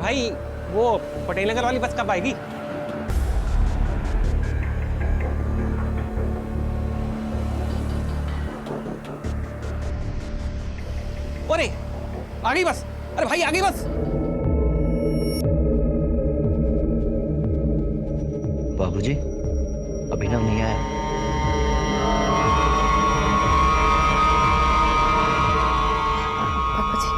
भाई वो पटेल नगर वाली बस कब आएगी? अरे आ गई बस। अरे भाई आ गई बस। बाबूजी, अभिनव नहीं आया। पापा जी,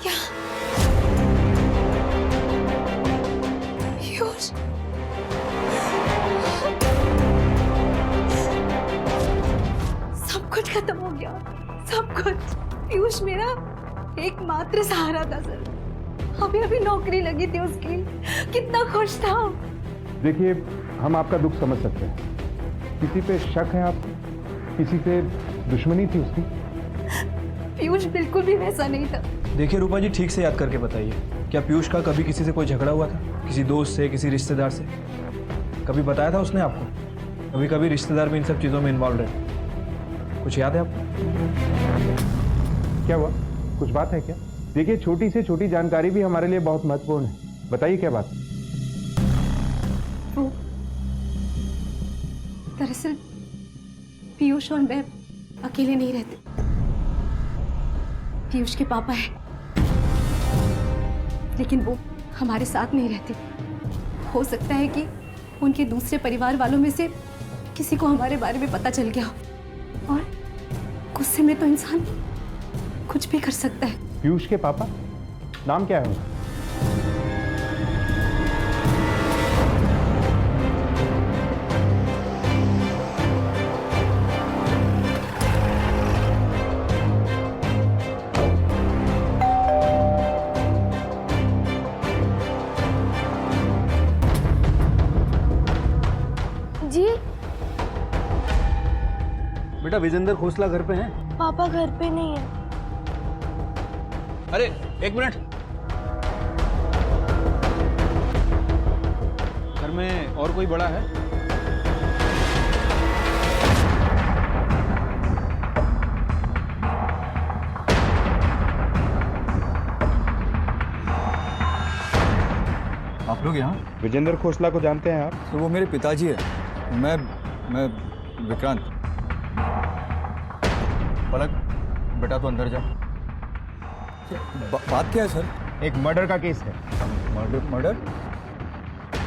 क्या पीयूष? सब कुछ खत्म हो गया, सब कुछ। पीयूष मेरा एकमात्र सहारा था सर। अभी अभी नौकरी लगी थी उसकी, कितना खुश था। देखिए, हम आपका दुख समझ सकते हैं। किसी पे शक है आपको? किसी से दुश्मनी थी उसकी? पीयूष बिल्कुल भी वैसा नहीं था। देखिए रूपा जी, ठीक से याद करके बताइए, क्या पीयूष का कभी किसी से कोई झगड़ा हुआ था? किसी दोस्त से, किसी रिश्तेदार से? कभी बताया था उसने आपको? कभी कभी रिश्तेदार भी इन सब चीज़ों में इन्वॉल्व रहे। कुछ याद है आपको? क्या हुआ? कुछ बात है क्या? देखिए, छोटी से छोटी जानकारी भी हमारे लिए बहुत महत्वपूर्ण है। बताइए क्या बात? वो दरअसल पीयूष और मैं अकेले नहीं रहते। पीयूष के पापा हैं, लेकिन वो हमारे साथ नहीं रहते। हो सकता है कि उनके दूसरे परिवार वालों में से किसी को हमारे बारे में पता चल गया हो, और गुस्से में तो इंसान कुछ भी कर सकता है। पीयूष के पापा? नाम क्या है उनका? जी बेटा, विजेंद्र खोसला घर पे हैं? पापा घर पे नहीं है। अरे एक मिनट, घर में और कोई बड़ा है? आप लोग यहाँ? विजेंद्र खोसला को जानते हैं आप? तो वो मेरे पिताजी है। मैं विक्रांत। पलक, बेटा तो अंदर जा। बात क्या है सर? एक मर्डर का केस है। मर्डर?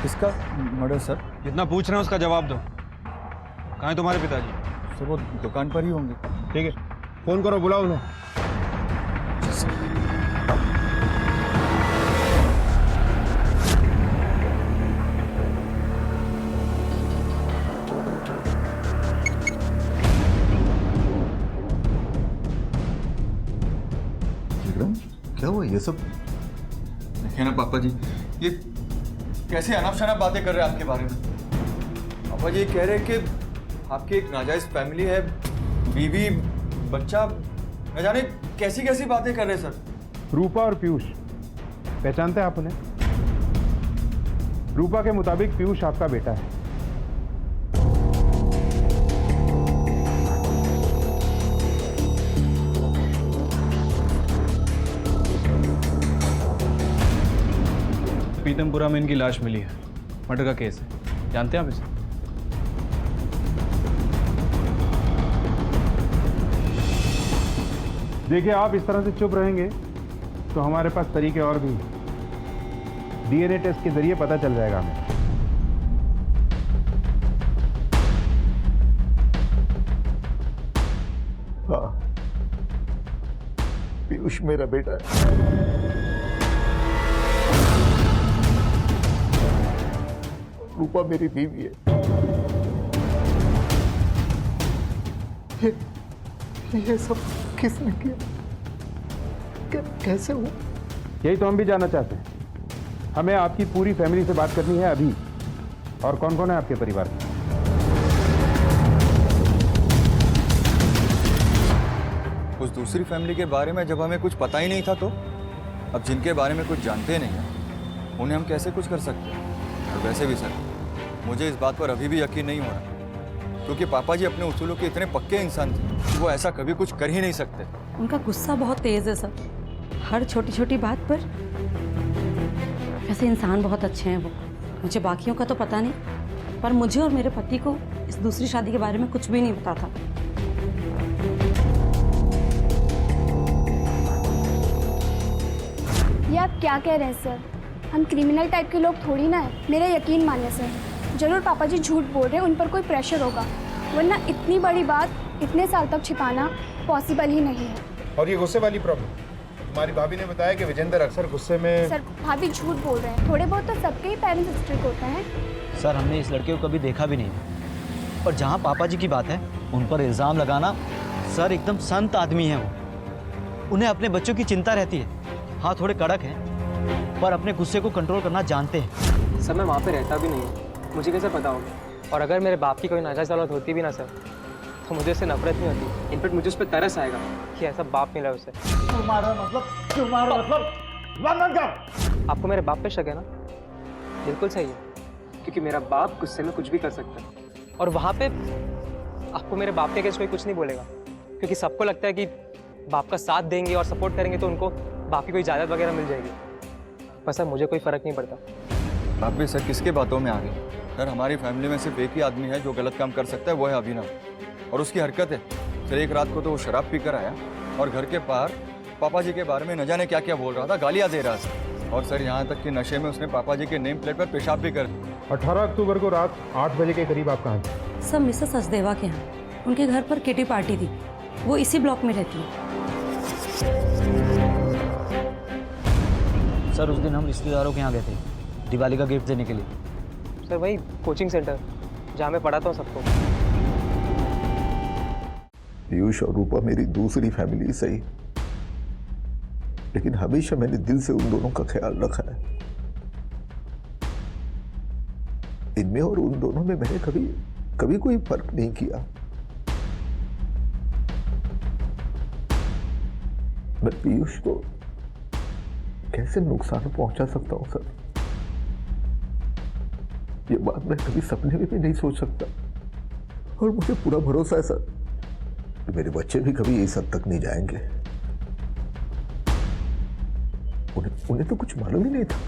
किसका मर्डर सर? जितना पूछ रहे हैं उसका जवाब दो। कहाँ है तुम्हारे पिताजी? सर वो दुकान पर ही होंगे। ठीक है, फोन करो, बुलाओ उन्हें। क्या हुआ ये सब? देखिए ना पापा जी, ये कैसे अनाप शनाप बातें कर रहे हैं आपके बारे में। पापा जी ये कह रहे हैं कि आपकी एक नाजायज फैमिली है, बीवी, बच्चा, न जाने कैसी कैसी बातें कर रहे हैं सर। रूपा और पीयूष, पहचानते हैं आप उन्हें? रूपा के मुताबिक पीयूष आपका बेटा है। पीतमपुरा में इनकी लाश मिली है, मर्डर का केस है। जानते हैं आप इसे? देखिए, आप इस तरह से चुप रहेंगे तो हमारे पास तरीके और भी। डीएनए टेस्ट के जरिए पता चल जाएगा हमें। पीयूष मेरा बेटा है। रूपा मेरी बीवी है। ये सब किसने किया? कैसे हुआ? यही तो हम भी जानना चाहते हैं। हमें आपकी पूरी फैमिली से बात करनी है अभी। और कौन कौन है आपके परिवार में? उस दूसरी फैमिली के बारे में जब हमें कुछ पता ही नहीं था, तो अब जिनके बारे में कुछ जानते नहीं हैं उन्हें हम कैसे कुछ कर सकते हैं? और वैसे भी सर, मुझे इस बात पर अभी भी यकीन नहीं हो रहा, क्योंकि पापा जी अपने उसूलों के इतने पक्के इंसान थे कि वो ऐसा कभी कुछ कर ही नहीं सकते। उनका गुस्सा बहुत तेज है सर, हर छोटी छोटी बात पर। वैसे इंसान बहुत अच्छे हैं वो, मुझे बाकियों का तो पता नहीं, पर मुझे और मेरे पति को इस दूसरी शादी के बारे में कुछ भी नहीं पता था। ये आप क्या कह रहे हैं सर? हम क्रिमिनल टाइप के लोग थोड़ी ना है। मेरा यकीन मानिए सर, जरूर पापा जी झूठ बोल रहे हैं, उन पर कोई प्रेशर होगा, वरना इतनी बड़ी बात इतने साल तक छिपाना पॉसिबल ही नहीं है। और ये गुस्से वाली प्रॉब्लम, हमारी भाभी ने बताया कि विजेंद्र अक्सर गुस्से में। सर भाभी झूठ बोल रहे हैं, थोड़े बहुत तो सबके ही पेरेंट्स स्ट्रिक्ट होते हैं। सर हमने इस लड़के को कभी देखा भी नहीं। और जहाँ पापा जी की बात है, उन पर इल्ज़ाम लगाना, सर एकदम संत आदमी है वो। उन्हें अपने बच्चों की चिंता रहती है। हाँ थोड़े कड़क हैं, पर अपने गुस्से को कंट्रोल करना जानते हैं। सर मैं वहाँ पे रहता भी नहीं हूँ, मुझे कैसे पता होगा? और अगर मेरे बाप की कोई नाजायज़ औलाद होती भी ना सर, तो मुझे उससे नफरत नहीं होती, इनफैक्ट मुझे उस पर तरस आएगा कि ऐसा बाप मिला उसे। तुम्हारा मतलब आपको मेरे बाप पे शक है ना? बिल्कुल सही है, क्योंकि मेरा बाप गुस्से में कुछ भी कर सकता है। और वहाँ पे आपको मेरे बाप के अगेंस्ट कोई कुछ नहीं बोलेगा, क्योंकि सबको लगता है कि बाप का साथ देंगे और सपोर्ट करेंगे तो उनको बाप की कोई जायदाद वगैरह मिल जाएगी। पर सर मुझे कोई फ़र्क नहीं पड़ता। आप भी सर किसके बातों में आ गए? सर हमारी फैमिली में सिर्फ एक ही आदमी है जो गलत काम कर सकता है, वो है अभिनव। और उसकी हरकत है सर, एक रात को तो वो शराब पी कर आया और घर के बाहर पापा जी के बारे में न जाने क्या क्या बोल रहा था, गालियाँ दे रहा था। और सर यहाँ तक कि नशे में उसने पापा जी के नेम प्लेट पर पेशाब भी कर। 18 अक्टूबर को रात 8 बजे के करीब आप कहाँ थे? सब मिसेस सचदेवा के यहाँ, उनके घर पर किटी पार्टी थी, वो इसी ब्लॉक में रहती है। सर उस दिन हम रिश्तेदारों के यहाँ गए थे दिवाली का गिफ्ट देने के लिए। सर वही कोचिंग सेंटर जहाँ मैं पढ़ाता हूँ सबको। पीयूष और रूपा मेरी दूसरी फैमिली सही, लेकिन हमेशा मैंने दिल से उन दोनों का ख्याल रखा है। इनमें और उन दोनों में मैंने कभी कोई फर्क नहीं किया। मैं पीयूष को कैसे नुकसान पहुंचा सकता हूं सर? ये बात मैं कभी सपने में भी नहीं सोच सकता। और मुझे पूरा भरोसा है सर कि मेरे बच्चे भी कभी इस हद तक नहीं जाएंगे। उन्हें तो कुछ मालूम ही नहीं था,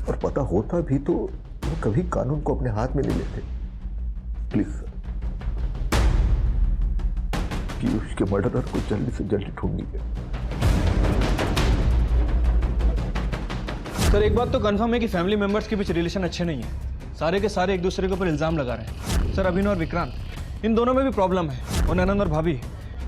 और पता होता भी तो वो कभी कानून को अपने हाथ में नहीं लेते। प्लीज सर, पीयूष के मर्डरर को जल्दी से जल्दी ढूंढिए। सर एक बात तो कंफर्म है कि फैमिली मेंबर्स के बीच रिलेशन अच्छे नहीं है। सारे के सारे एक दूसरे के ऊपर इल्ज़ाम लगा रहे हैं। सर अभिनव और विक्रांत, इन दोनों में भी प्रॉब्लम है, और ननंद और भाभी,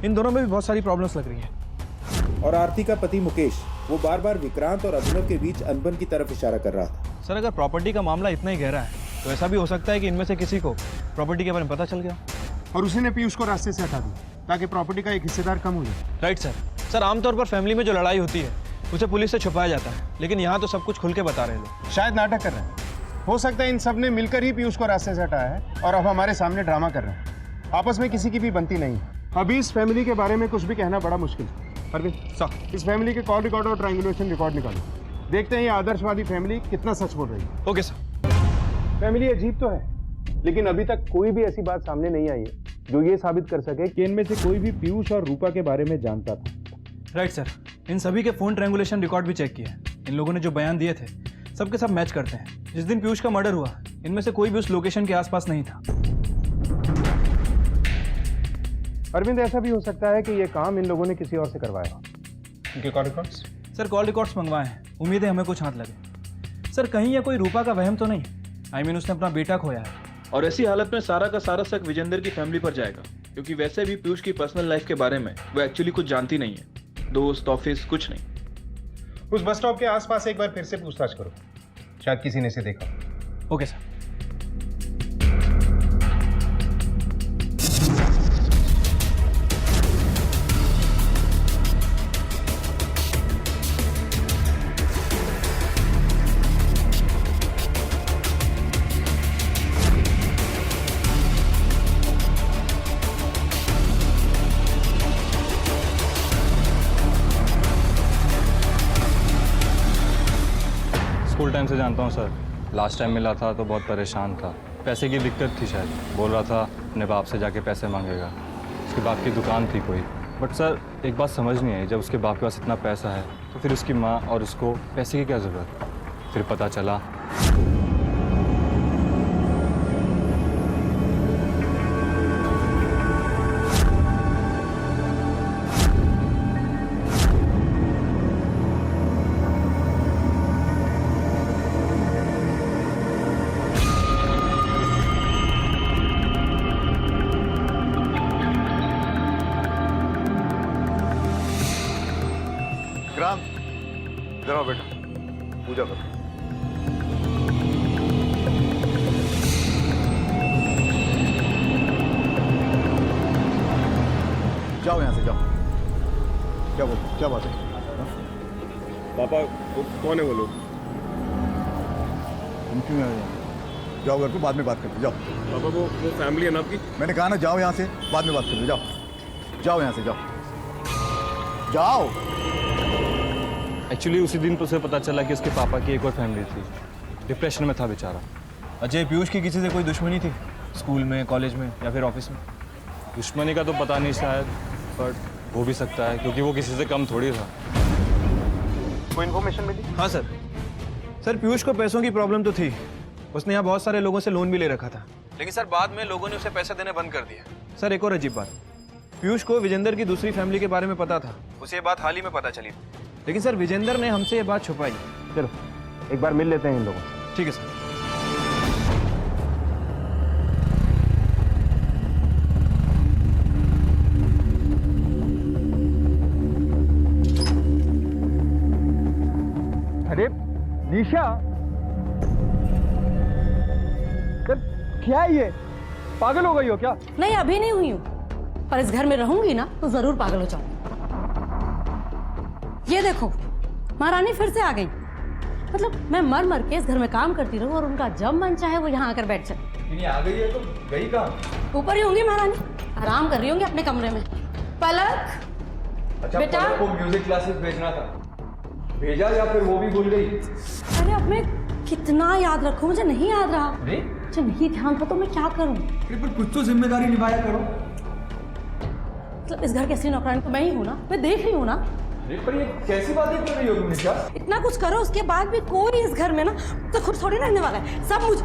इन दोनों में भी बहुत सारी प्रॉब्लम्स लग रही है। और आरती का पति मुकेश, वो बार बार विक्रांत और अभिनव के बीच अनबन की तरफ इशारा कर रहा था। सर अगर प्रॉपर्टी का मामला इतना ही गहरा है तो ऐसा भी हो सकता है कि इनमें से किसी को प्रॉपर्टी के बारे में पता चल गया और उसी ने पीयूष को रास्ते से हटा दिया ताकि प्रॉपर्टी का एक हिस्सेदार कम हो जाए। Right sir. सर आमतौर पर फैमिली में जो लड़ाई होती है उसे पुलिस से छुपाया जाता है, लेकिन यहाँ तो सब कुछ खुल के बता रहे लोग। शायद नाटक कर रहे हैं। हो सकता है इन सब ने मिलकर ही पीयूष को रास्ते से हटाया है और अब हमारे सामने ड्रामा कर रहे हैं। आपस में किसी की भी बनती नहीं। अभी इस फैमिली के बारे में कुछ भी कहना बड़ा मुश्किल है। अरविंद सर, इस फैमिली के कॉल रिकॉर्ड और ट्रायंगुलेशन रिकॉर्ड निकालो। देखते हैं ये आदर्शवादी फैमिली कितना सच बोल रही है। Okay sir. फैमिली अजीब तो है, लेकिन अभी तक कोई भी ऐसी बात सामने नहीं आई है जो ये साबित कर सके कि इनमें से कोई भी पीयूष और रूपा के बारे में जानता था। Right sir. इन सभी के फोन ट्रायंगुलेशन रिकॉर्ड भी चेक किए हैं। इन लोगों ने जो बयान दिए थे सबके सब मैच करते हैं। जिस दिन पीयूष का मर्डर हुआ इनमें से कोई भी उस लोकेशन के आसपास नहीं था। अरविंद, ऐसा भी हो सकता है कि ये काम इन लोगों ने किसी और से करवाया। इनके call records? Sir call records मंगवाए हैं, उम्मीद है हमें कुछ हाथ लगे। सर कहीं ये कोई रूपा का वहम तो नहीं? आई मीन उसने अपना बेटा खोया है। और ऐसी हालत में सारा का सारा शक विजेंद्र की फैमिली पर जाएगा, क्योंकि वैसे भी पीयूष की पर्सनल लाइफ के बारे में वो एक्चुअली कुछ जानती नहीं है। दोस्त, ऑफिस, कुछ नहीं। उस बस स्टॉप के आसपास एक बार फिर से पूछताछ करो, शायद किसी ने इसे देखा। Okay sir. स्कूल टाइम से जानता हूँ सर। लास्ट टाइम मिला था तो बहुत परेशान था, पैसे की दिक्कत थी शायद। बोल रहा था अपने बाप से जाके पैसे मांगेगा। उसके बाप की दुकान थी कोई। बट सर एक बात समझ नहीं आई, जब उसके बाप के पास इतना पैसा है तो फिर उसकी माँ और उसको पैसे की क्या ज़रूरत। फिर पता चला विक्रांत, इधर आओ बेटा, पूजा करो। जाओ यहाँ से, जाओ। क्या बोल, क्या बात है? पापा वो कौन है वो लोग? तुम क्यों आए यहाँ? जाओ घर पे, बाद में बात करते, जाओ। पापा वो फैमिली है ना आपकी? मैंने कहा ना जाओ यहाँ से, बाद में बात करते, जाओ। जाओ यहाँ से, जाओ, जाओ। एक्चुअली उसी दिन तो उसे पता चला कि उसके पापा की एक और फैमिली थी। डिप्रेशन में था बेचारा। अजय, पीयूष की किसी से कोई दुश्मनी थी? स्कूल में, कॉलेज में या फिर ऑफिस में? दुश्मनी का तो पता नहीं शायद, बट हो भी सकता है क्योंकि वो किसी से कम थोड़ी था। कोई इन्फॉर्मेशन मिली? हाँ सर। सर पीयूष को पैसों की प्रॉब्लम तो थी। उसने यहाँ बहुत सारे लोगों से लोन भी ले रखा था, लेकिन सर बाद में लोगों ने उसे पैसे देने बंद कर दिया। सर एक और अजीब बात, पीयूष को विजेंदर की दूसरी फैमिली के बारे में पता था। उसे ये बात हाल ही में पता चली, लेकिन सर विजेंदर ने हमसे ये बात छुपाई। चलो एक बार मिल लेते हैं इन लोगों से। ठीक है सर। अरे निशा, क्या है ये? पागल हो गई हो क्या? नहीं, अभी नहीं हुई हूँ, पर इस घर में रहूंगी ना तो जरूर पागल हो जाऊंगी। ये देखो, महारानी फिर से आ गई। मतलब मैं मर मर के इस घर में काम करती रहूं और उनका जब मन चाहे वो यहाँ आकर बैठ जाए। ये आ गई है तो गई कहाँ? ऊपर ही होंगी महारानी, आराम कर रही होंगी अपने कमरे में। पलक, अच्छा, बेटा। पलक को म्यूजिक क्लासेस भेजना था, भेजा या फिर वो भी भूल गई? अरे अब मैं कितना याद रखूं, मुझे नहीं याद रहा। मुझे नहीं ध्यान था तो मैं क्या करूं? पर कुछ तो जिम्मेदारी निभाया करो। मतलब इस घर की असली नौकरानी तो मैं ही हूँ ना, मैं देख रही हूँ ना। पर ये कैसी बातें कर रही हो तुम निशा? इतना कुछ करो उसके बाद भी कोई इस घर में ना तो खुद थोड़ी रहने वाला है। सब मुझे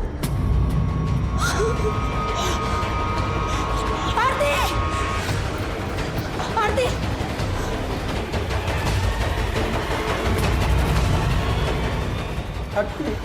आरती, आरती,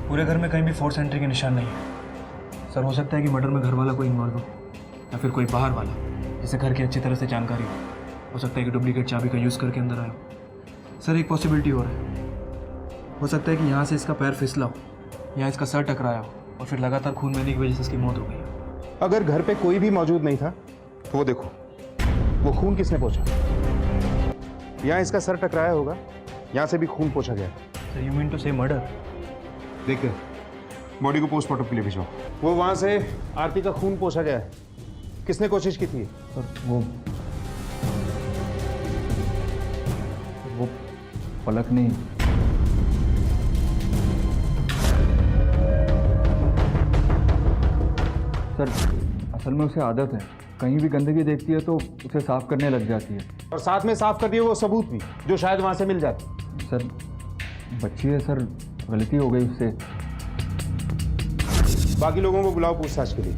पूरे घर में कहीं भी फोर्स एंट्री के निशान नहीं है। सर हो सकता है कि मर्डर में घर वाला कोई इन्वॉल्व हो या फिर कोई बाहर वाला जिसे घर की अच्छी तरह से जानकारी हो सकता है कि डुप्लीकेट चाबी का यूज़ करके अंदर आया हो। सर एक पॉसिबिलिटी और है, हो सकता है कि यहाँ से इसका पैर फिसला हो या इसका सर टकराया हो और फिर लगातार खून बहने की वजह से इसकी मौत हो गई। अगर घर पे कोई भी मौजूद नहीं था तो वो देखो, वो खून किसने पोंछा? यहाँ इसका सर टकराया होगा, यहाँ से भी खून पोंछा गया। सर यू मीन टू से मर्डर? देखिए बॉडी को पोस्टमार्टम के लिए भिजवाओ। वो वहाँ से आरती का खून पोंछा गया है, किसने कोशिश की थी? वो पलक नहीं। सर असल में उसे आदत है, कहीं भी गंदगी देखती है तो उसे साफ करने लग जाती है। और साथ में साफ कर दिए वो सबूत भी जो शायद वहाँ से मिल जाते। सर बच्ची है सर, गलती हो गई उससे। बाकी लोगों को बुलाओ पूछताछ के लिए।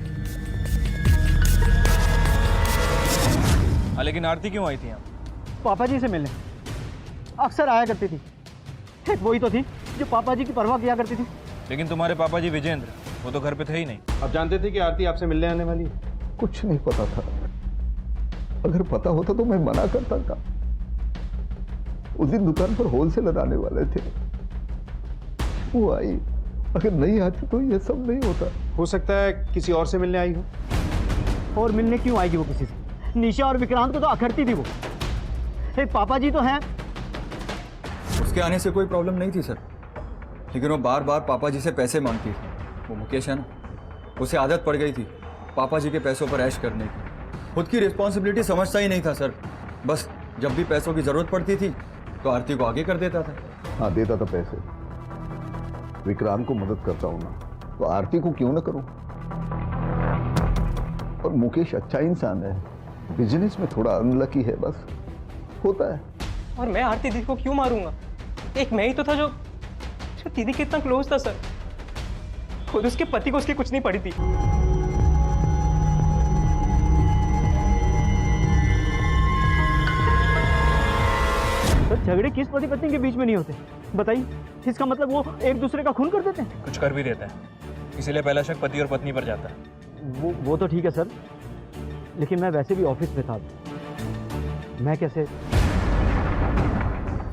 लेकिन आरती क्यों आई थी यहाँ? पापा जी से मिलने अक्सर आया करती थी। एक वही तो थी जो पापा जी की परवाह किया करती थी। लेकिन तुम्हारे पापा जी विजेंद्र, वो तो घर पे थे ही नहीं। आप जानते थे कि आरती आपसे मिलने आने वाली है? कुछ नहीं पता था। अगर पता होता तो मैं मना करता था। उस दिन दुकान पर होलसेलर आने वाले थे, वो आई। अगर नहीं आती तो ये सब नहीं होता। हो सकता है किसी और से मिलने आई हो। और मिलने क्यों आएगी वो किसी से? निशा और विक्रांत को तो अखरती थी वो। एक पापा जी तो हैं। उसके आने से कोई प्रॉब्लम नहीं थी सर, लेकिन वो बार बार पापा जी से पैसे मांगती थी। वो मुकेश है ना, उसे आदत पड़ गई थी पापा जी के पैसों पर ऐश करने की। खुद की रिस्पॉन्सिबिलिटी समझता ही नहीं था सर। बस जब भी पैसों की जरूरत पड़ती थी तो आरती को आगे कर देता था। हाँ, देता था पैसे। विक्रांत को मदद करता हूं ना, तो आरती को क्यों ना करूं? और मुकेश अच्छा इंसान है, बिजनेस में थोड़ा अनलकी है, बस होता है। और मैं आरती दीदी को क्यों मारूंगा? एक मैं ही तो था जो दीदी के इतना क्लोज था सर। खुद उसके पति को उसकी कुछ नहीं पड़ी थी। तो झगड़े किस पति पत्नी के बीच में नहीं होते बताइए? इसका मतलब वो एक दूसरे का खून कर देते हैं? कुछ कर भी देता है, इसीलिए पहला शक पति और पत्नी पर जाता है। वो तो ठीक है सर, लेकिन मैं वैसे भी ऑफिस में था। मैं कैसे?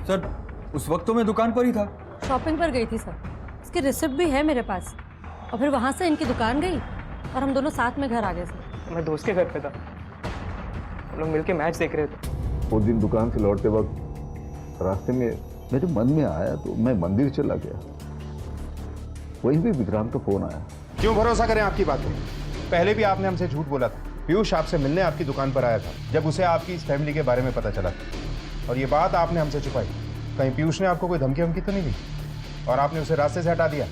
सर उस वक्त तो मैं दुकान पर ही था। शॉपिंग पर गई थी सर, इसकी रिसिप्ट भी है मेरे पास। और फिर वहाँ से इनकी दुकान गई और हम दोनों साथ में घर आ गए सर। मैं दोस्त के घर पे था, हम लोग मिलके मैच देख रहे थे। उस दिन दुकान से लौटते वक्त रास्ते में मेरे मन में आया तो मैं मंदिर चला गया। वहीं भी विक्रांत का फोन आया। क्यों भरोसा करें आपकी बातें? पहले भी आपने हमसे झूठ बोला था। पीयूष आपसे मिलने आपकी दुकान पर आया था जब उसे आपकी इस फैमिली के बारे में पता चला था, और ये बात आपने हमसे छुपाई। कहीं पीयूष ने आपको कोई धमकी वमकी तो नहीं दी और आपने उसे रास्ते से हटा दिया?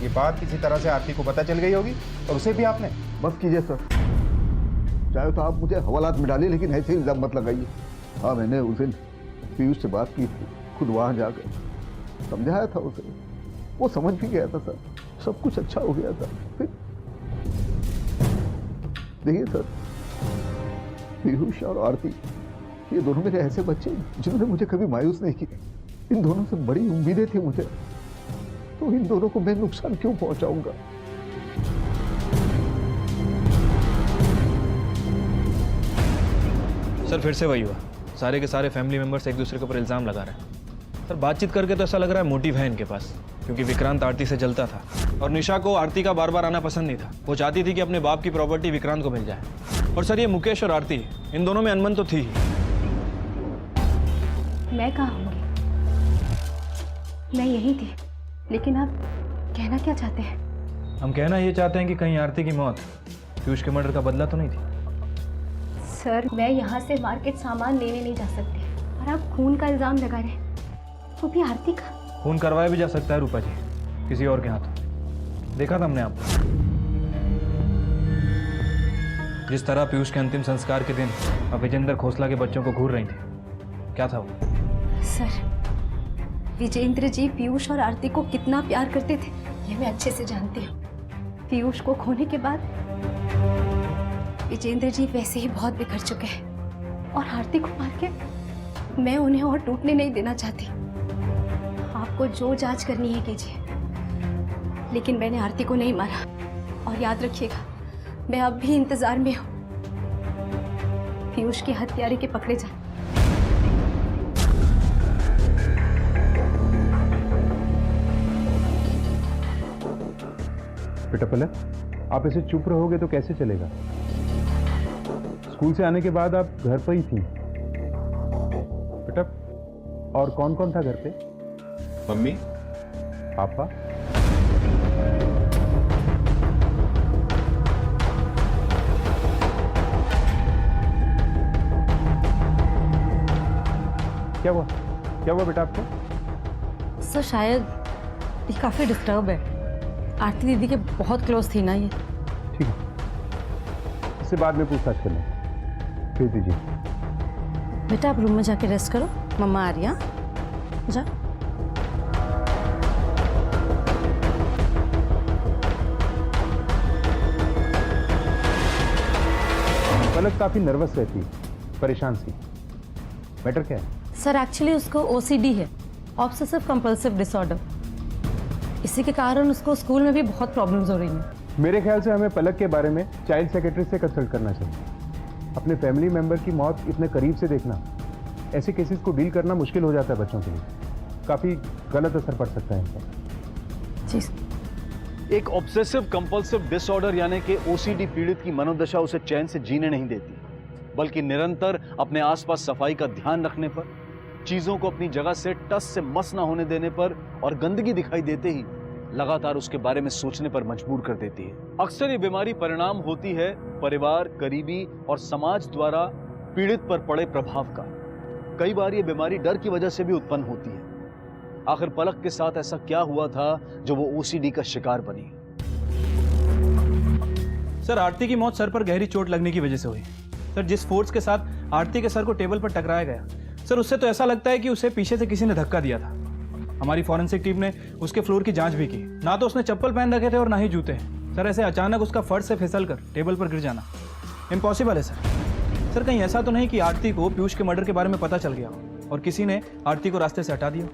ये बात किसी तरह से आरती को पता चल गई होगी और उसे भी आपने। बस कीजिए सर, चाहे तो आप मुझे हवालात में डालिए, लेकिन ऐसे इल्जाम मत लगाइए। हाँ, मैंने उस दिन पीयूष से बात की थी, खुद वहाँ जाकर समझाया था उसे। वो समझ भी गया था सर, सब कुछ अच्छा हो गया था। फिर देखिए सर, पीयूष और आरती ये दोनों मेरे ऐसे बच्चे जिन्होंने मुझे कभी मायूस नहीं किया। इन दोनों से बड़ी उम्मीदें थी मुझे, तो इन दोनों को मैं नुकसान क्यों पहुंचाऊंगा? सर फिर से वही हुआ, सारे के सारे फैमिली मेंबर्स एक दूसरे के ऊपर इल्ज़ाम लगा रहे हैं। सर बातचीत करके तो ऐसा लग रहा है मोटिव है इनके पास, क्योंकि विक्रांत आरती से जलता था और निशा को आरती का बार बार आना पसंद नहीं था। वो चाहती थी कि अपने बाप की प्रॉपर्टी विक्रांत को मिल जाए। और सर ये मुकेश और आरती, इन दोनों में अनबन तो थी ही। मैं कहाँ होंगी? मैं यही थी, लेकिन आप कहना क्या चाहते हैं? हम कहना ये चाहते हैं कि कहीं आरती की मौत पीयूष के मर्डर का बदला तो नहीं थी? सर, मैं यहाँ से मार्केट सामान लेने नहीं जा सकती और आप खून का इल्जाम लगा रहे हैं, वो भी आरती का। खून करवाया भी जा सकता है रूपा जी, किसी और के हाथ। देखा था हमने आपको, जिस तरह पीयूष के अंतिम संस्कार के दिन अब विजेंद्र खोसला के बच्चों को घूर रही थी। क्या था वो? सर, विजेंद्र जी पीयूष और आरती को कितना प्यार करते थे ये मैं अच्छे से जानती हूँ। पीयूष को खोने के बाद विजेंद्र जी वैसे ही बहुत बिखर चुके हैं और आरती को मार के मैं उन्हें और टूटने नहीं देना चाहती। आपको जो जांच करनी है कीजिए, लेकिन मैंने आरती को नहीं मारा। और याद रखिएगा, मैं अब भी इंतजार में हूँ पीयूष के हत्यारे के पकड़े जाने। बेटा पलक, आप ऐसे चुप रहोगे तो कैसे चलेगा? स्कूल से आने के बाद आप घर पर ही थी। बेटा, और कौन कौन था घर पे? मम्मी, पापा। क्या हुआ? क्या हुआ बेटा आपको? सर शायद ये काफ़ी डिस्टर्ब है। आरती दीदी के बहुत क्लोज थी ना ये। ठीक है, इससे बाद में पूछताछ कर लें। भेज दीजिए। बेटा आप रूम में जाके रेस्ट करो, मम्मा आ रही है। जा। पलक काफी नर्वस रहती है, परेशान सी। मैटर क्या है? सर एक्चुअली उसको OCD है, ऑब्सेसिव कंपल्सिव डिसऑर्डर। इसी के कारण उसको स्कूल में भी बहुत प्रॉब्लम्स हो रही हैं। मेरे ख्याल से हमें पलक के बारे में चाइल्ड सेक्रेटरी से कंसल्ट करना चाहिए। अपने फैमिली मेंबर की मौत इतने करीब से देखना, ऐसे केसेस को डील करना मुश्किल हो जाता है बच्चों के लिए। काफ़ी गलत असर पड़ सकता है इन पर। जी। एक ऑब्सेसिव कंपल्सिव डिसऑर्डर यानी कि OCD पीड़ित की मनोदशा उसे चैन से जीने नहीं देती, बल्कि निरंतर अपने आसपास सफाई का ध्यान रखने पर, चीजों को अपनी जगह से टस से मस ना होने देने पर और गंदगी दिखाई देते ही लगातार उसके बारे में सोचने पर मजबूर कर देती है। अक्सर ये बीमारी परिणाम होती है परिवार, करीबी और समाज द्वारा पीड़ित पर पड़े प्रभाव का। कई बार ये बीमारी डर की वजह से भी उत्पन्न होती है। आखिर पलक के साथ ऐसा क्या हुआ था जो वो OCD का शिकार बनी? सर आरती की मौत सर पर गहरी चोट लगने की वजह से हुई। सर जिस फोर्स के साथ आरती के सर को टेबल पर टकराया गया, सर उससे तो ऐसा लगता है कि उसे पीछे से किसी ने धक्का दिया था। हमारी फॉरेंसिक टीम ने उसके फ्लोर की जांच भी की। ना तो उसने चप्पल पहन रखे थे और ना ही जूते। सर ऐसे अचानक उसका फर्श से फिसल कर टेबल पर गिर जाना इम्पॉसिबल है सर। सर कहीं ऐसा तो नहीं कि आरती को पीयूष के मर्डर के बारे में पता चल गया और किसी ने आरती को रास्ते से हटा दिया?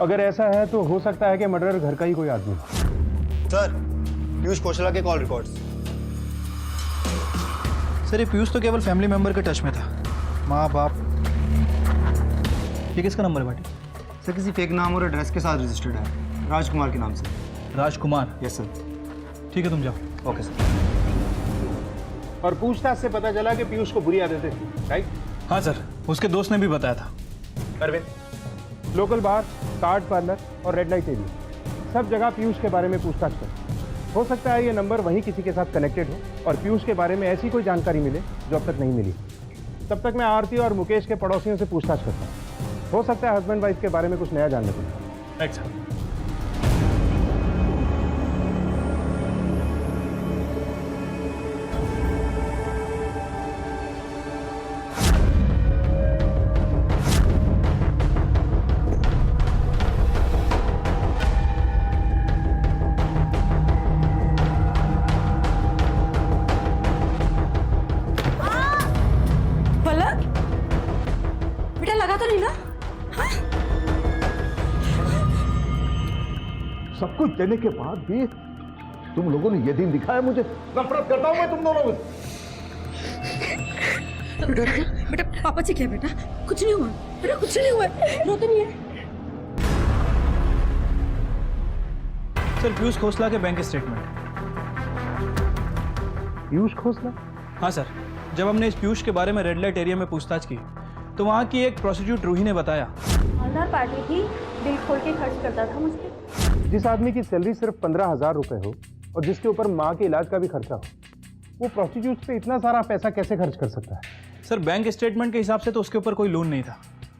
अगर ऐसा है तो हो सकता है कि मर्डरर घर का ही कोई आदमी हो। सर पीयूष खोसला के कॉल रिकॉर्ड्स। सर ये पीयूष तो केवल फैमिली मेंबर के टच में था, माँ बाप। ये किसका नंबर है भाटी? सर किसी फेक नाम और एड्रेस के साथ रजिस्टर्ड है, राजकुमार के नाम से। राजकुमार? Yes sir. ठीक है तुम जाओ। Okay sir. और पूछताछ से पता चला कि पीयूष को बुरी आदतें थी, राइट? हाँ सर, उसके दोस्त ने भी बताया था। अरविंद, लोकल बार, कार्ड पार्लर और रेड लाइट एरिया, सब जगह पीयूष के बारे में पूछताछ कर। हो सकता है ये नंबर वहीं किसी के साथ कनेक्टेड हो और पीयूष के बारे में ऐसी कोई जानकारी मिले जो अब तक नहीं मिली। तब तक मैं आरती और मुकेश के पड़ोसियों से पूछताछ करता हूँ। हो सकता है हस्बैंड वाइफ के बारे में कुछ नया जानने को मिले। Right sir. पलक बेटा लगा तो नहीं ना? सब कुछ देने के बाद भी तुम लोगों ने ये दिन दिखाया मुझे। नफरत करता हूं मैं तुम दोनों से। बेटा पापा जी क्या बेटा? कुछ नहीं हुआ बेटा, कुछ नहीं हुआ। रो तो नहीं है? सर पीयूष खोसला के बैंक स्टेटमेंट। पीयूष खोसला? हाँ सर, जब हमने इस पीयूष के बारे में रेड लाइट एरिया में पूछताछ की तो वहाँ की एक प्रोस्टिट्यूट रूही ने बताया मालदार पार्टी थी, दिल खोल के खर्च करता था मुझ पे। जिस आदमी की सैलरी सिर्फ 15,000 रुपए हो और जिसके ऊपर माँ के इलाज का भी खर्चा हो, वो प्रोस्टिट्यूट पे इतना सारा पैसा कैसे खर्च कर सकता है? सर बैंक स्टेटमेंट के हिसाब से तो उसके ऊपर कोई लोन नहीं था।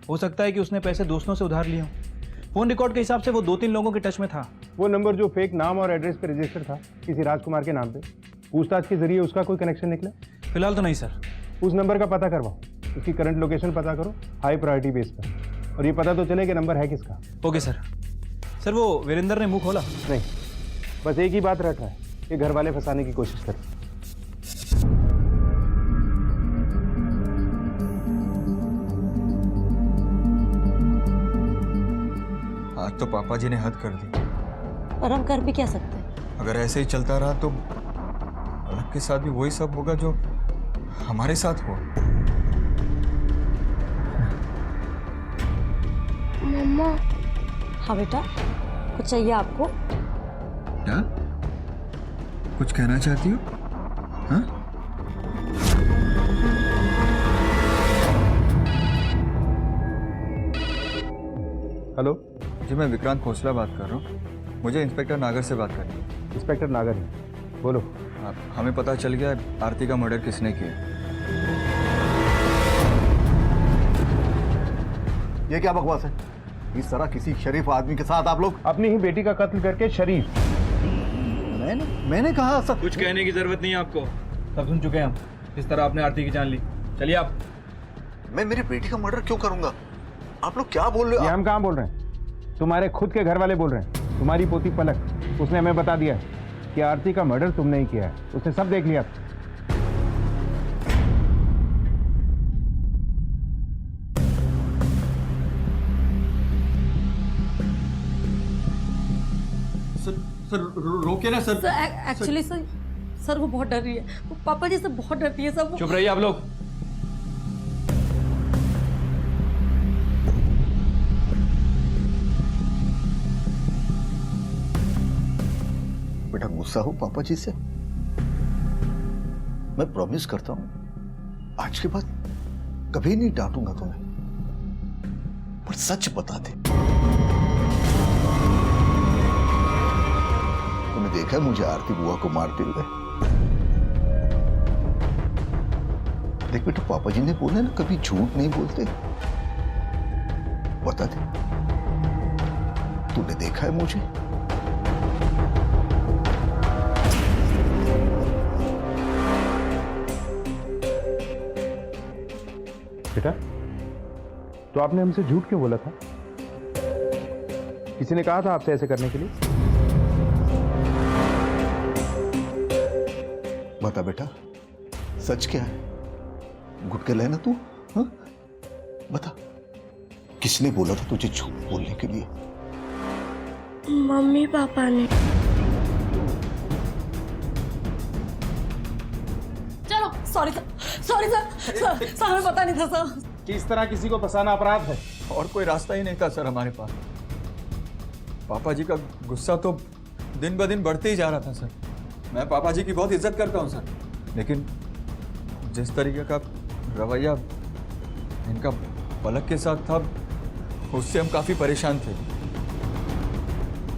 हो सकता है कि उसने पैसे दोस्तों से उधार लिए हों। फोन रिकॉर्ड के हिसाब से वो 2-3 लोगों के टच में था। वो नंबर जो फेक नाम और एड्रेस पे रजिस्टर था किसी राजकुमार के नाम पे, पूछताछ के जरिए उसका कोई कनेक्शन निकला? फिलहाल तो नहीं सर। उस नंबर का पता करवाओ, उसकी करंट लोकेशन पता करो हाई प्रायोरिटी बेस पर, और ये पता तो चले कि नंबर है किसका। Okay sir. सर वो वीरेंद्र ने मुंह खोला? नहीं, बस एक ही बात रट रहा है कि घर वाले फंसाने की कोशिश करें। आज तो पापा जी ने हद कर दी। और हम कर भी क्या सकते हैं? अगर ऐसे ही चलता रहा तो पलक के साथ भी वही सब होगा जो हमारे साथ हुआ। मम्मा। हाँ बेटा, कुछ चाहिए आपको? क्या कुछ कहना चाहती हो? हाँ? हेलो जी, मैं विक्रांत खोसला बात कर रहा हूँ। मुझे इंस्पेक्टर नागर से बात करनी है। इंस्पेक्टर नागर है, बोलो। हमें पता चल गया आरती का मर्डर किसने किया। ये क्या बकवास है? इस तरह किसी शरीफ आदमी के साथ आप लोग? अपनी ही बेटी का कत्ल करके शरीफ? मैंने कहा सब। कुछ कहने की जरूरत नहीं है आपको, सब सुन चुके हैं हम। इस तरह आपने आरती की जान ली। चलिए आप। मैं मेरी बेटी का मर्डर क्यों करूंगा? आप लोग क्या बोल रहे हो? ये हम कहाँ बोल रहे हैं, तुम्हारे खुद के घर वाले बोल रहे हैं। तुम्हारी पोती पलक, उसने हमें बता दिया है कि आरती का मर्डर तुमने ही किया है। उसने सब देख लिया। ओके ना सर? एक्चुअली सर वो बहुत डर रही है, वो पापा जी से बहुत डरती है सब। चुप रहिए आप लोग। बेटा गुस्सा हो पापा जी से? मैं प्रॉमिस करता हूं आज के बाद कभी नहीं डांटूंगा तुम्हें, पर सच बता दे। तूने देखा है मुझे आरती बुआ को मारते हुए? देख बेटा, पापा जी ने बोला ना कभी झूठ नहीं बोलते। बता दे, तूने देखा है मुझे? बेटा, तो आपने हमसे झूठ क्यों बोला था? किसी ने कहा था आपसे ऐसे करने के लिए? बता बेटा, सच क्या है? गुटके लेना तू? हाँ? बता, किसने बोला था तुझे झूठ बोलने के लिए? मम्मी पापा ने। चलो सॉरी सर हमें पता नहीं था सर। कि इस तरह किसी को फंसाना अपराध है। और कोई रास्ता ही नहीं था सर हमारे पास। पापा जी का गुस्सा तो दिन ब दिन बढ़ते ही जा रहा था सर। मैं पापा जी की बहुत इज्जत करता हूँ सर, लेकिन जिस तरीके का रवैया इनका पलक के साथ था उससे हम काफ़ी परेशान थे।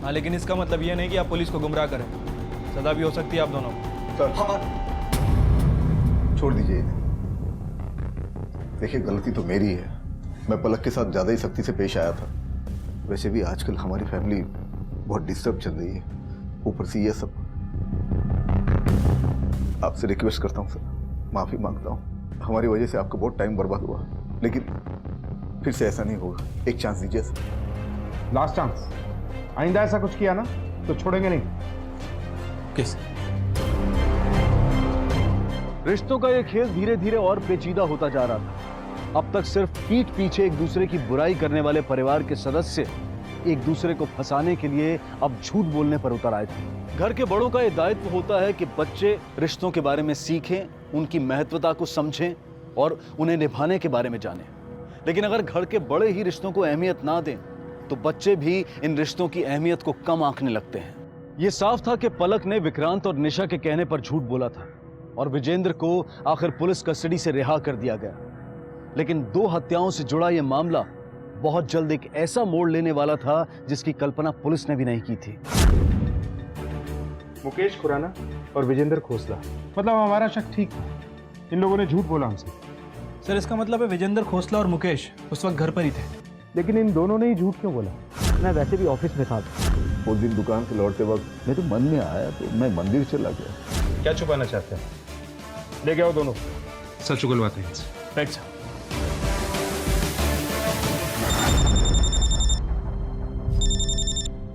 हाँ, लेकिन इसका मतलब ये नहीं कि आप पुलिस को गुमराह करें। सजा भी हो सकती है आप दोनों को। सर छोड़ दीजिए इन्हें। देखिए, गलती तो मेरी है, मैं पलक के साथ ज्यादा ही सख्ती से पेश आया था। वैसे भी आजकल हमारी फैमिली बहुत डिस्टर्ब चल रही है, ऊपर से ये सब। आपसे रिक्वेस्ट करता हूँ सर, माफी मांगता हूँ। हमारी वजह से आपका बहुत टाइम बर्बाद हुआ, लेकिन फिर से ऐसा नहीं होगा। एक चांस दीजिए सर। Last chance. आइंदा ऐसा कुछ किया ना तो छोड़ेंगे नहीं। किस? रिश्तों का ये खेल धीरे धीरे और पेचीदा होता जा रहा था। अब तक सिर्फ पीठ पीछे एक दूसरे की बुराई करने वाले परिवार के सदस्य एक दूसरे को फंसाने के लिए अब झूठ बोलने पर उतर आए थे। घर के बड़ों का यह दायित्व होता है कि बच्चे रिश्तों के बारे में सीखें, उनकी महत्वता को समझें और उन्हें निभाने के बारे में जानें। लेकिन अगर घर के बड़े ही रिश्तों को अहमियत ना दें तो बच्चे भी इन रिश्तों की अहमियत को कम आंकने लगते हैं। यह साफ था कि पलक ने विक्रांत और निशा के कहने पर झूठ बोला था और विजेंद्र को आखिर पुलिस कस्टडी से रिहा कर दिया गया। लेकिन दो हत्याओं से जुड़ा यह मामला बहुत जल्द एक ऐसा मोड़ लेने वाला था जिसकी कल्पना पुलिस ने भी नहीं की थी। मुकेश खुराना और विजेंद्र खोसला, मतलब हमारा शक ठीक था। इन लोगों ने झूठ बोला हमसे। सर इसका मतलब है विजेंद्र खोसला और मुकेश उस वक्त घर पर ही थे। लेकिन इन दोनों ने ही झूठ क्यों बोला? मैं वैसे भी ऑफिस में था। उस दिन दुकान से लौटते वक्त मेरे मन में आया तो मैं मंदिर चला गया। क्या छुपाना चाहते हैं? लेके आओ दोनों, सच उगलवाते हैं। Right sir.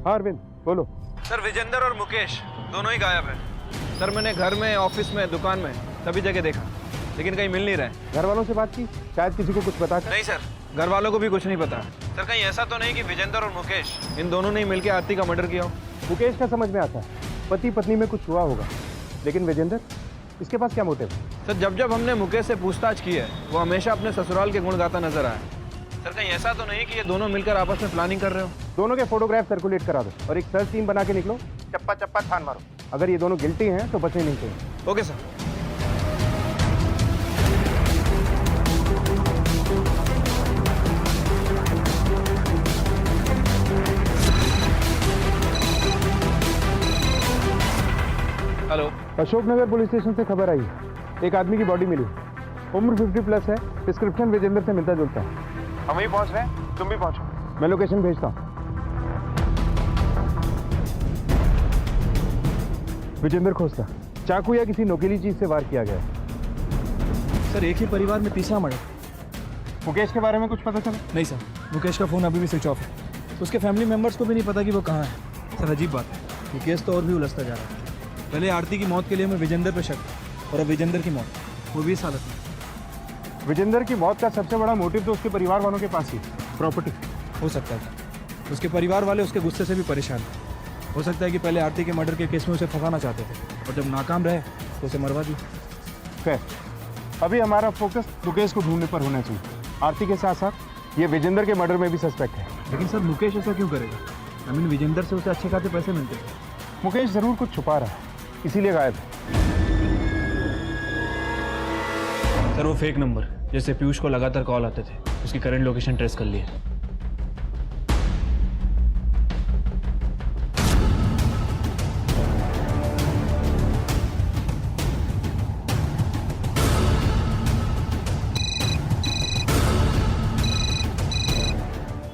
हाँ अरविंद बोलो। सर विजेंद्र और मुकेश दोनों ही गायब हैं। सर मैंने घर में, ऑफिस में, दुकान में सभी जगह देखा, लेकिन कहीं मिल नहीं रहे। घर वालों से बात की? शायद किसी को कुछ पता। नहीं सर, घर वालों को भी कुछ नहीं पता। सर कहीं ऐसा तो नहीं कि विजेंद्र और मुकेश इन दोनों ने मिलकर आरती का मर्डर किया हो? मुकेश का समझ में आता है, पति पत्नी में कुछ हुआ होगा, लेकिन विजेंद्र, इसके पास क्या मोटिव? सर जब जब हमने मुकेश से पूछताछ की है वो हमेशा अपने ससुराल के गुण गाता नजर आया। सर कहीं ऐसा तो नहीं कि ये दोनों मिलकर आपस में प्लानिंग कर रहे हो? दोनों के फोटोग्राफ सर्कुलेट करा दो और एक सर्च टीम बना के निकलो, चप्पा चप्पा छान मारो। अगर ये दोनों गिल्टी हैं तो बचने नहीं चाहिए। Okay sir. Hello, Ashoknagar police station से खबर आई, एक आदमी की बॉडी मिली, उम्र 50+ है, डिस्क्रिप्शन विजेंद्र से मिलता जुलता है। हम वहीं पहुंच रहे हैं, तुम भी पहुंचो। मैं लोकेशन भेजता हूं। विजेंद्र खोसला, चाकू या किसी नोकीली चीज से वार किया गया। सर एक ही परिवार में तीसरा मर्डर। मुकेश के बारे में कुछ पता चला? नहीं सर, मुकेश का फोन अभी भी स्विच ऑफ है। उसके फैमिली मेंबर्स को भी नहीं पता कि वो कहाँ है। सर अजीब बात है, ये केस तो और भी उलझता जा रहा है। पहले आरती की मौत के लिए हमें विजेंद्र पे शक था और अब विजेंद्र की मौत, वो भी इस हालत में। विजेंद्र की मौत का सबसे बड़ा मोटिव तो उसके परिवार वालों के पास ही, प्रॉपर्टी। हो सकता है उसके परिवार वाले उसके गुस्से से भी परेशान हैं। हो सकता है कि पहले आरती के मर्डर के केस में उसे फंसाना चाहते थे और जब नाकाम रहे तो उसे मरवा दी। खैर, अभी हमारा फोकस मुकेश को ढूंढने पर होना चाहिए। आरती के साथ साथ ये विजेंद्र के मर्डर में भी सस्पेक्ट है। लेकिन सर मुकेश ऐसा क्यों करेगा? आई मीन विजेंद्र से उसे अच्छे खासे पैसे मिलते हैं। मुकेश जरूर कुछ छुपा रहा है, इसीलिए गायब है। सर वो फेक नंबर जैसे पीयूष को लगातार कॉल आते थे, उसकी करंट लोकेशन ट्रेस कर ली है।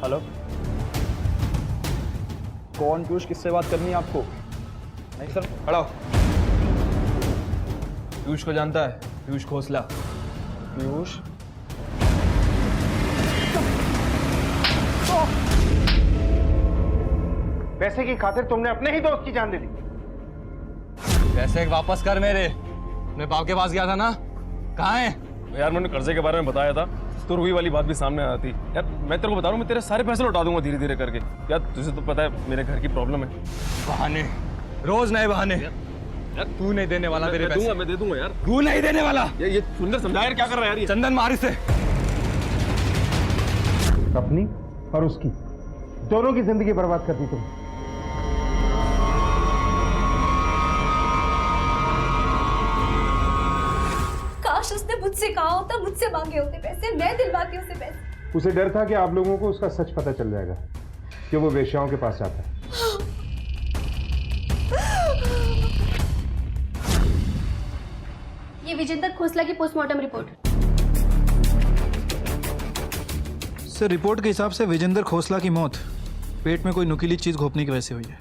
हेलो, कौन पीयूष, किससे बात करनी है आपको? नहीं सर, खड़ा हो। पीयूष को जानता है? पीयूष खोसला। पीयूष? पैसे की खातिर तुमने अपने ही दोस्त की जान दे दी। पैसे वापस कर मेरे। अपने बाप के पास गया था ना, कहाँ है? यार मैंने कर्जे के बारे में बताया था तो रुई वाली बात भी सामने आती। यार मैं तेरे को बता रहा हूँ, मैं तेरे सारे पैसे लौटा दूंगा धीरे धीरे करके। यार तुझे तो पता है मेरे घर की प्रॉब्लम है। बहाने, रोज नए बहाने। यार तू नहीं देने वाला मेरे पैसे। मैं दे दूंगा यार। तू नहीं देने वाला। ये सुंदर समझा यार, क्या कर रहा है यार ये? चंदन मार इसे। अपनी और उसकी दोनों की जिंदगी बर्बाद कर दी तुम। काश उसने मुझसे कहा होता, मुझसे मांगे होते पैसे, मैं दिलवाती उसे पैसे। उसे डर था कि आप लोगों को उसका सच पता चल जाएगा कि वो वेश्याओं के पास जाता है। ये विजेंद्र खोसला की पोस्टमार्टम रिपोर्ट। सर रिपोर्ट के हिसाब से विजेंद्र खोसला की मौत पेट में कोई नुकीली चीज घोपने की वजह से हुई है।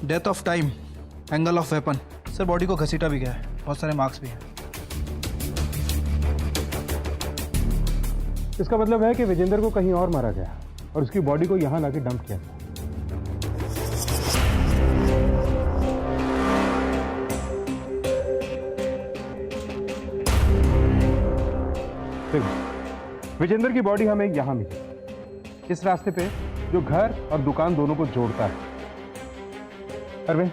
Death of time, angle of weapon. Sir body को घसीटा भी गया है, बहुत सारे मार्क्स भी हैं। इसका मतलब है कि विजेंद्र को कहीं और मारा गया और उसकी बॉडी को यहां लाके डंप किया। विजेंद्र की बॉडी हमें यहां मिली, इस रास्ते पे जो घर और दुकान दोनों को जोड़ता है। अरविंद,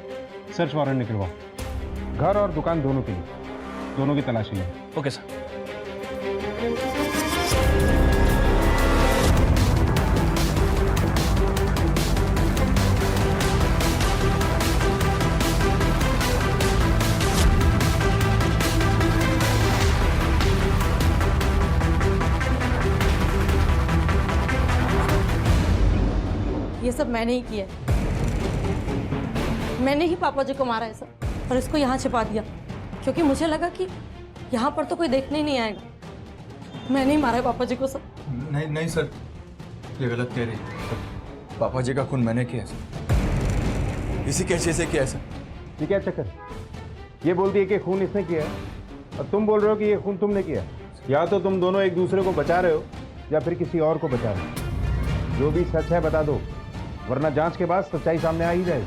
सर्च वारंट निकलवाओ, घर और दुकान दोनों के लिए, दोनों की तलाशी लें। Okay sir. ये सब मैंने ही किया है। मैंने ही पापा जी को मारा है सब, और इसको यहाँ छिपा दिया क्योंकि मुझे लगा कि यहाँ पर तो कोई देखने ही नहीं आएगा। मैंने ही मारा है पापा जी को सब। नहीं नहीं सर, ये गलत कह रही है। पापा जी का खून मैंने किया सर, इसी कैसे से किया सर। ये क्या चक्कर? ये बोलती है कि खून इसने किया है और तुम बोल रहे हो कि ये खून तुमने किया। या तो तुम दोनों एक दूसरे को बचा रहे हो या फिर किसी और को बचा रहे हो। जो भी सच है बता दो, वरना जांच के बाद सच्चाई सामने आ ही जाएगी।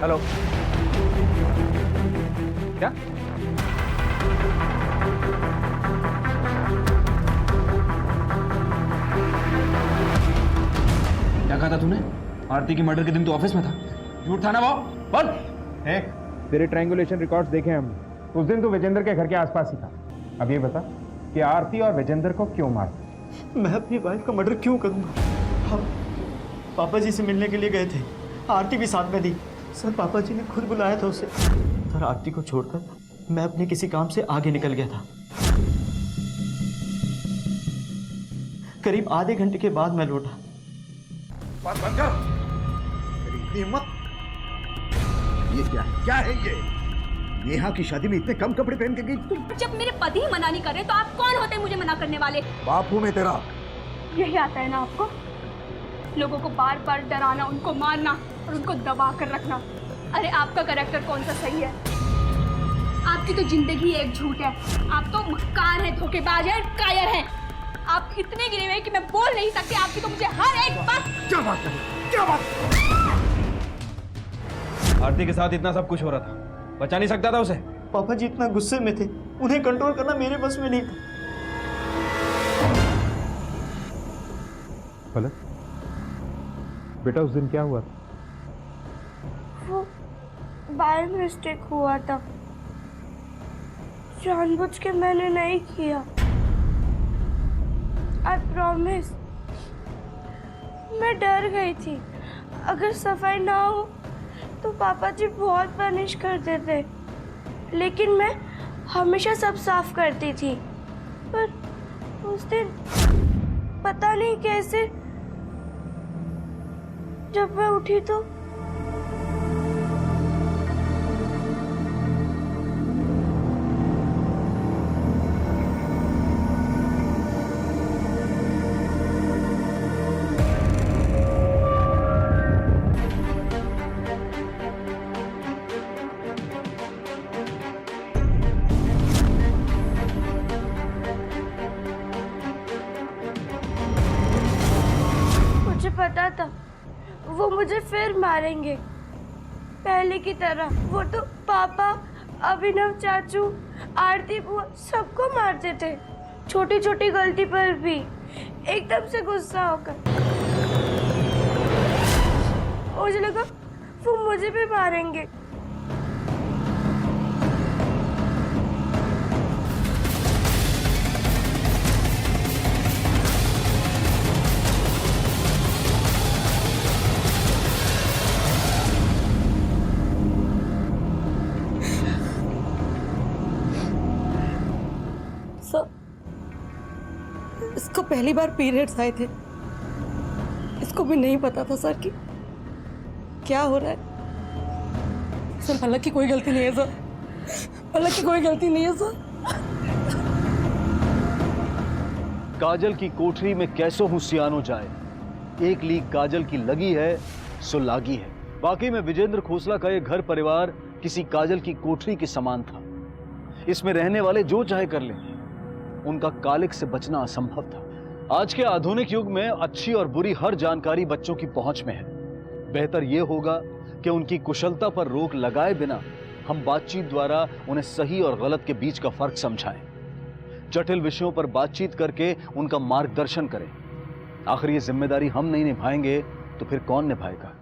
हेलो, क्या? क्या कहा था तूने? आरती के मर्डर के दिन तू ऑफिस में था। झूठ था ना वो? बोल। तेरे ट्रायंगुलेशन रिकॉर्ड्स देखे हमने, उस दिन तो विजेंद्र के घर के आसपास ही था। अब ये बता कि आरती और विजेंद्र को क्यों मारता? मैं अपनी वाइफ का मर्डर क्यों करूंगा? हम पापा जी से मिलने के लिए गए थे, आरती भी साथ में थी। सर पापा जी ने खुद बुलाया था उसे। सर आरती को छोड़कर मैं अपने किसी काम से आगे निकल गया था। करीब आधे घंटे के बाद मैं लौटा। बात बंद कर। तेरी हिम्मत! ये क्या है? क्या है ये? नेहा की शादी में इतने कम कपड़े पहन के गई तुम? जब मेरे पति ही मना नहीं कर रहे तो आप कौन होते हैं मुझे मना करने वाले? बाप हूं मैं तेरा। यही आता है ना आपको, लोगों को बार बार डराना, उनको मारना और उनको दबा कर रखना। अरे आपका कैरेक्टर कौन सा सही है? आपकी तो जिंदगी एक झूठ है। आप तो मक्कार हैं, धोखेबाज हैं, कायर हैं। आप इतने गिरे हुए हैं कि मैं बोल नहीं सकती। आपकी तो मुझे हर एक बात। क्या बात है? क्या बात? आरती के साथ इतना सब कुछ हो रहा था, बचा नहीं सकता था उसे? पापा जी इतना गुस्से में थे, उन्हें कंट्रोल करना मेरे बस में नहीं था। पलक, बेटा उस दिन क्या हुआ था? वो बाय मिस्टेक हुआ था, जानबूझ के मैंने नहीं किया। I promise. मैं डर गई थी, अगर सफाई ना हो तो पापा जी बहुत पनिश करते थे, लेकिन मैं हमेशा सब साफ करती थी। पर उस दिन पता नहीं कैसे जब मैं उठी तो पता था वो मुझे फिर मारेंगे, पहले की तरह। वो तो पापा, अभिनव चाचू, आरती बुआ सबको मारते थे, छोटी छोटी गलती पर भी एकदम से गुस्सा होकर। मुझे लगा वो मुझे भी मारेंगे। इसको पहली बार पीरियड्स आए थे, इसको भी नहीं पता था सर कि क्या हो रहा है। सर पलक की कोई गलती नहीं है सर, पलक की कोई गलती नहीं है सर। काजल की कोठरी में कैसो हूं सियानो जाए, एक लीक काजल की लगी है सो लागी है। वाकई में विजेंद्र खोसला का ये घर परिवार किसी काजल की कोठरी के समान था। इसमें रहने वाले जो चाहे कर लें, उनका कालिक से बचना असंभव था। आज के आधुनिक युग में अच्छी और बुरी हर जानकारी बच्चों की पहुंच में है। बेहतर यह होगा कि उनकी कुशलता पर रोक लगाए बिना हम बातचीत द्वारा उन्हें सही और गलत के बीच का फर्क समझाएं, जटिल विषयों पर बातचीत करके उनका मार्गदर्शन करें। आखिर ये जिम्मेदारी हम नहीं निभाएंगे तो फिर कौन निभाएगा?